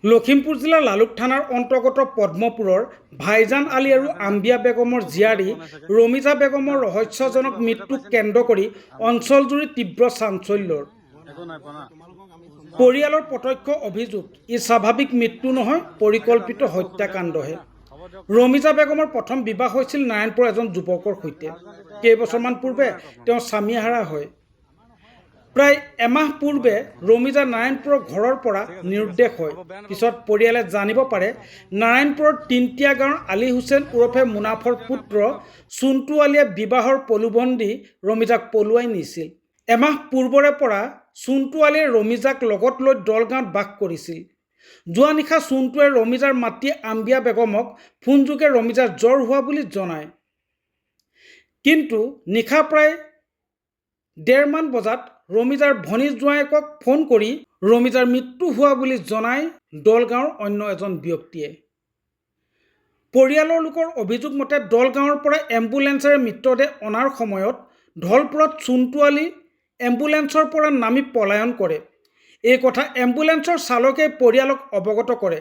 লখিমপুৰ জিলাৰ লালুক থানাৰ অন্তৰ্গত পদ্মপুৰৰ ভাইজান আলী আৰু আম্বিয়া বেগমৰ জীয়াৰী ৰমিজা বেগমৰ ৰহস্যজনক মৃত্যুক কেন্দ্ৰ কৰি অঞ্চলজুৰি তীব্ৰ চাঞ্চল্যৰ। পৰিয়ালৰ প্ৰত্যক্ষ অভিযোগ, ই স্বাভাৱিক মৃত্যু নহয়, পৰিকল্পিত হত্যাকাণ্ডহে। ৰমিজা বেগমৰ প্ৰথম বিবাহ হৈছিল নাৰায়ণপুৰৰ এজন যুৱকৰ সৈতে। কেইবছৰমান পূৰ্বে তেওঁ স্বামীহাৰা হয়। প্ৰায় এমাহ পূৰ্বে ৰমিজা নাৰায়ণপুৰৰ ঘৰৰ পৰা নিৰুদ্দেশ হয়। পিছত পৰিয়ালে জানিব পাৰে নাৰায়ণপুৰৰ তিনটিয়া গাঁৱৰ আলী হুছেইন ওৰফে মুনাফৰ পুত্ৰ চুণ্টু আলীয়ে বিবাহৰ প্ৰলোভন দি ৰমিজাক পলুৱাই নিছিল। এমাহ পূৰ্বৰে পৰা চুণ্টু আলীয়ে ৰমিজাক লগত লৈ দলগাঁৱত বাস কৰিছিল। যোৱা নিশা চুণ্টুৱে ৰমিজাৰ মাতৃ আম্বিয়া বেগমক ফোনযোগে ৰমিজাৰ জ্বৰ হোৱা বুলি জনায়। কিন্তু নিশা প্ৰায় ১:৩০ মান বজাত ৰমিজাৰ ভনী জোঁৱায়েকক ফোন কৰি ৰমিজাৰ মৃত্যু হোৱা বুলি জনায় দলগাঁৱৰ অন্য এজন ব্যক্তিয়ে। পৰিয়ালৰ লোকৰ অভিযোগ মতে দলগাঁৱৰ পৰা এম্বুলেন্সেৰে মৃতদেহ অনাৰ সময়ত ধলপুৰত চুণ্টু আলী এম্বুলেন্সৰ পৰা নামি পলায়ন কৰে। এই কথা এম্বুলেন্সৰ চালকে পৰিয়ালক অৱগত কৰে।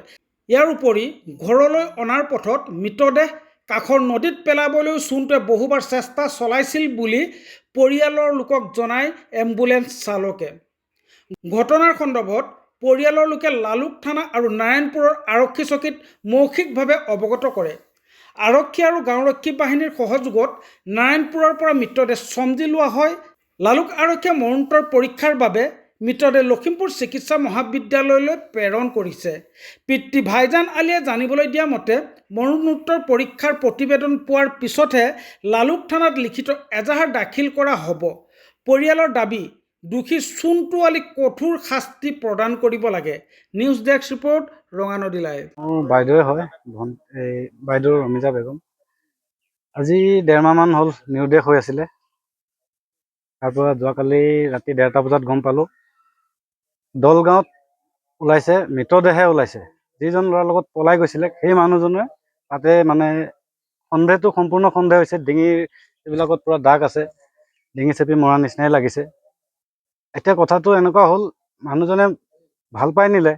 ইয়াৰ উপৰি ঘৰলৈ অনাৰ পথত মৃতদেহ কাষৰ নদীত পেলাবলৈও চুণ্টুৱে বহুবাৰ চেষ্টা চলাইছিল বুলি পৰিয়ালৰ লোকক জনায় এম্বুলেন্স চালকে। ঘটনাৰ সন্দৰ্ভত পৰিয়ালৰ লোকে লালুক থানা আৰু নাৰায়ণপুৰৰ আৰক্ষী চকীত মৌখিকভাৱে অৱগত কৰে। আৰক্ষী আৰু গাঁওৰক্ষী বাহিনীৰ সহযোগত নাৰায়ণপুৰৰ পৰা মৃতদেহ চমজি লোৱা হয়। লালুক আৰক্ষীয়ে মৰণোত্তৰ পৰীক্ষাৰ বাবে মৃতদেহ লখিমপুৰ চিকিৎসা মহাবিদ্যালয়লৈ প্ৰেৰণ কৰিছে। পিতৃ ভাইজান আলীয়ে জানিবলৈ দিয়া মতে মৰণোত্তৰ পৰীক্ষাৰ প্ৰতিবেদন পোৱাৰ পিছতহে লালুক থানাত লিখিত এজাহাৰ দাখিল কৰা হ'ব। পৰিয়ালৰ দাবী, দোষী চুণ্টু আলীক কঠোৰ শাস্তি প্ৰদান কৰিব লাগে। News desk report, Ranganadi live. মোৰ বাইদেউৱে হয়, বাইদেউ ৰমিজা বেগম। আজি ১.৫ মাহমান হ'ল নিৰুদ্দেশ হৈ আছিলে। তাৰপৰা যোৱাকালি ৰাতি ১:৩০ বজাত গম পালোঁ দলগাঁৱত ওলাইছে, মৃতদেহে ওলাইছে। যিজন ল'ৰাৰ লগত পলাই গৈছিলে সেই মানুহজনে তাতে মানে সন্দেহটো সম্পূৰ্ণ সন্দেহ হৈছে। ডিঙিৰ এইবিলাকত পূৰা দাগ আছে, ডিঙি চেপি মৰা নিচিনাই লাগিছে। এতিয়া কথাটো এনেকুৱা হ'ল, মানুহজনে ভাল পাই নিলে।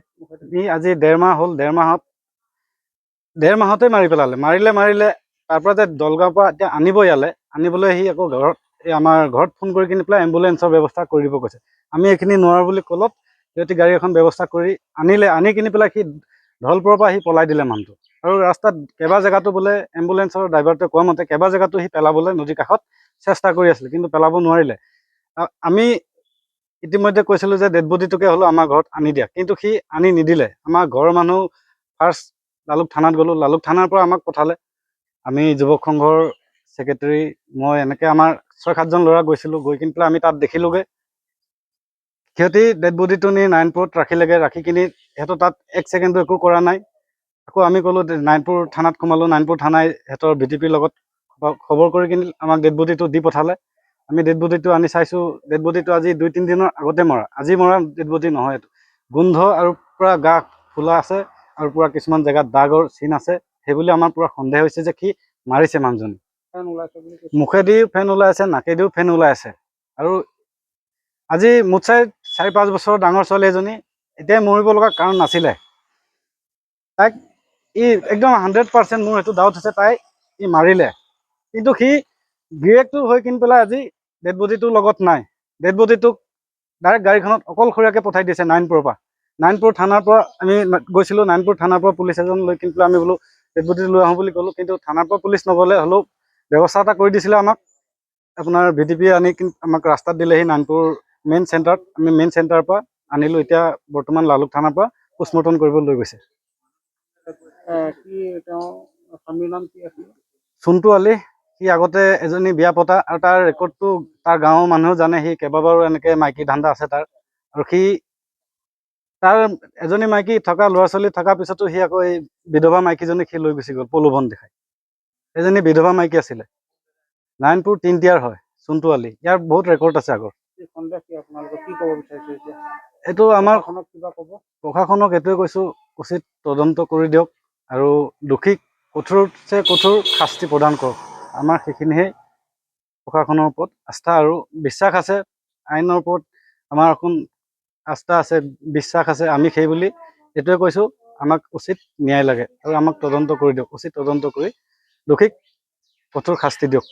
ই আজি ১.৫ মাহ হ'ল, ১.৫ মাহতে মাৰি পেলালে। মাৰিলে তাৰপৰা যে দলগাঁৱৰ পৰা এতিয়া আনিব ইয়ালৈ, আনিবলৈ সি আকৌ ঘৰত আমাৰ ঘৰত ফোন কৰি কিনি পেলাই এম্বুলেন্সৰ ব্যৱস্থা কৰি দিব কৈছে। আমি এইখিনি নোৱাৰোঁ বুলি ক'লত সিহঁতি গাড়ী এখন ব্যৱস্থা কৰি আনিলে। আনি কিনি পেলাই সি ধলপুৰৰ পৰা সি পলাই দিলে মানুহটো। আৰু ৰাস্তাত কেইবা জেগাতো বোলে এম্বুলেন্সৰ ড্ৰাইভাৰটোৱে কোৱা মতে কেইবা জেগাতো সি পেলাবলৈ নদীৰ কাষত চেষ্টা কৰি আছিলে, কিন্তু পেলাব নোৱাৰিলে। আমি ইতিমধ্যে কৈছিলোঁ যে ডেড বডিটোকে হ'লেও আমাৰ ঘৰত আনি দিয়া, কিন্তু সি আনি নিদিলে। আমাৰ ঘৰৰ মানুহ ফাৰ্ষ্ট লালুক থানাত গ'লোঁ, লালুক থানাৰ পৰা আমাক পঠালে। আমি যুৱক সংঘৰ ছেক্ৰেটেৰী, মই এনেকৈ আমাৰ ৬-৭জন ল'ৰা গৈছিলোঁ। গৈ কিনি পেলাই আমি তাত দেখিলোঁগৈ সিহঁতি ডেড বডিটো নি নাৰায়ণপুৰত ৰাখিলেগৈ। ৰাখি কিনি সিহঁতৰ তাত ১ ছেকেণ্ডো একো কৰা নাই। আকৌ আমি ক'লোঁ নাৰায়ণপুৰ থানাত সোমালোঁ। নাৰায়ণপুৰ থানাই সিহঁতৰ VDPৰ লগত খবৰ কৰি কিনি আমাক ডেড বডিটো দি পঠালে। আমি ডেড বডিটো আনি চাইছোঁ, ডেড বডিটো আজি ২-৩ দিনৰ আগতে মৰা, আজি মৰা ডেড বডি নহয় এইটো। গোন্ধ আৰু পূৰা গা ফুলা আছে আৰু পূৰা কিছুমান জেগাত দাগৰ চিন আছে। সেইবুলি আমাৰ পূৰা সন্দেহ হৈছে যে কি মাৰিছে মানুহজনী। মুখেদিও ফেন ওলাই আছে, নাকেদিও ফেন ওলাই আছে। আৰু আজি মুঠচাই ৪-৫ বছৰৰ ডাঙৰ ছোৱালী এজনী, এতিয়াই মৰিব লগা কাৰণ নাছিলে। তাইক একদম 100% মোৰ সেইটো ডাউট আছে, তাই মাৰিলে। কিন্তু সি গিৰিয়েকটো হৈ কিনি পেলাই আজি ডেড বডিটোৰ লগত নাই। ডেড বডিটোক ডাইৰেক্ট গাড়ীখনত অকলশৰীয়াকৈ পঠাই দিছে নাৰায়ণপুৰৰ পৰা। নাৰায়ণপুৰ থানাৰ পৰা আমি গৈছিলোঁ, নাৰায়ণপুৰ থানাৰ পৰা পুলিচ এজন লৈ কিনি পেলাই আমি বোলো ডেড বডিটো লৈ আহোঁ বুলি ক'লোঁ। কিন্তু থানাৰ পৰা পুলিচ নগ'লে, হ'লেও ব্যৱস্থা এটা কৰি দিছিলে আমাক। আপোনাৰ VDP আনি কিনি আমাক ৰাস্তাত দিলেহি নাৰায়ণপুৰ মেইন চেণ্টাৰত। আমি মেইন চেণ্টাৰৰ পৰা আনিলোঁ। এতিয়া বৰ্তমান লালুক থানাৰ পৰা পোষ্টমৰ্টম কৰিব লৈ গৈছে। চুণ্টু আলী। সি আগতে এজনী বিয়া পতা, আৰু তাৰ ৰেকৰ্ডটো তাৰ গাঁৱৰ মানুহেও জানে। সি কেইবাবাৰো এনেকৈ মাইকী ধান্দা আছে তাৰ। আৰু সি তাৰ এজনী মাইকী থকা, ল'ৰা ছোৱালী থকাৰ পিছতো সি আকৌ এই বিধৱা মাইকীজনীক সি লৈ গুচি গ'ল প্ৰলোভন দেখাই। এজনী বিধৱা মাইকী আছিলে। নাৰায়ণপুৰ তিনটিয়াৰ হয় চুণ্টু আলী। ইয়াৰ বহুত ৰেকৰ্ড আছে আগৰ। এইটো আমাৰ প্ৰশাসনক এইটোৱে কৈছোঁ, উচিত তদন্ত কৰি দিয়ক আৰু দোষীক কঠোৰতছে কঠোৰ শাস্তি প্ৰদান কৰক। আমাৰ সেইখিনিহে প্ৰশাসনৰ ওপৰত আস্থা আৰু বিশ্বাস আছে। আইনৰ ওপৰত আমাৰ অকণ আস্থা আছে, বিশ্বাস আছে। আমি সেই বুলি এইটোৱে কৈছোঁ, আমাক উচিত ন্যায় লাগে আৰু আমাক তদন্ত কৰি দিয়ক, উচিত তদন্ত কৰি দোষীক কঠোৰ শাস্তি দিয়ক।